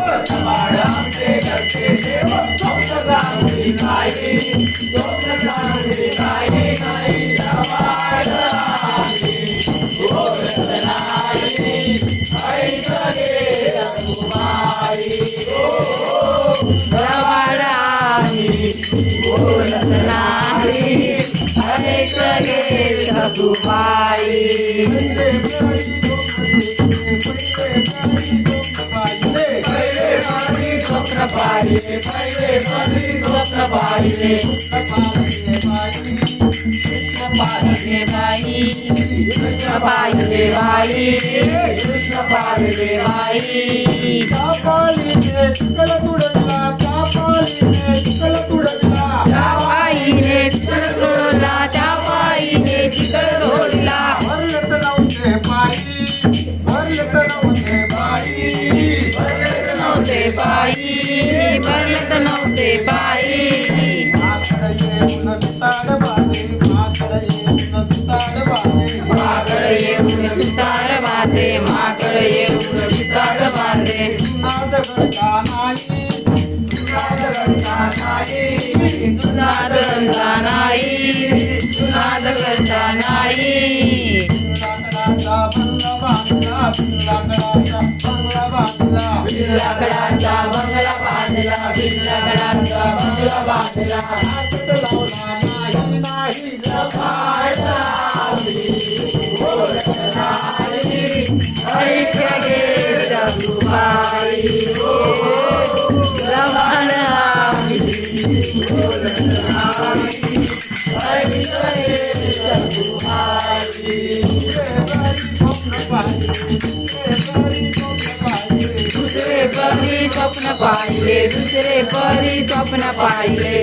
लबाड आमचे घरचे देव स्वप्नकांची काही स्वप्नकांची काही नाही लबाड आम्ही बोलत नाही ऐक गे रघुमाई लबाड आम्ही बोलत नाही ऐक गे रघुमाई स्वप्न पाहिले पहिले स्वप्न पाहिले कृष्ण पाहिले बाई कृष्ण पाहिले बाई कृष्ण पाहिले बाई पालीने चिखल तुडवला त्या पालीने चिखल तुडवला त्या बाईने चिखल तोडला त्या बाईने चिखल तोडला भरलत नव्हते बाई भरलत नव्हते बाई भरलत नव्हते बाई भरलत नव्हते बाई माकड येऊन तुताड बांधे माकड येऊन तुताड बांधे नाद घडता नाही नाद करता नाही नाद करता नाही लाकडाचा बंगला बांधला लाकडाचा बंगला बांधला लाकडाचा बंगला बांधला हात लावला नाही नाही लबाड बोलत नाही ऐक गे रघुमाई लबाड बोलत नाही ऐक गे रघुमाई दुसरे परी स्वप्न पाहिले दुसरे परी स्वप्न पाहिले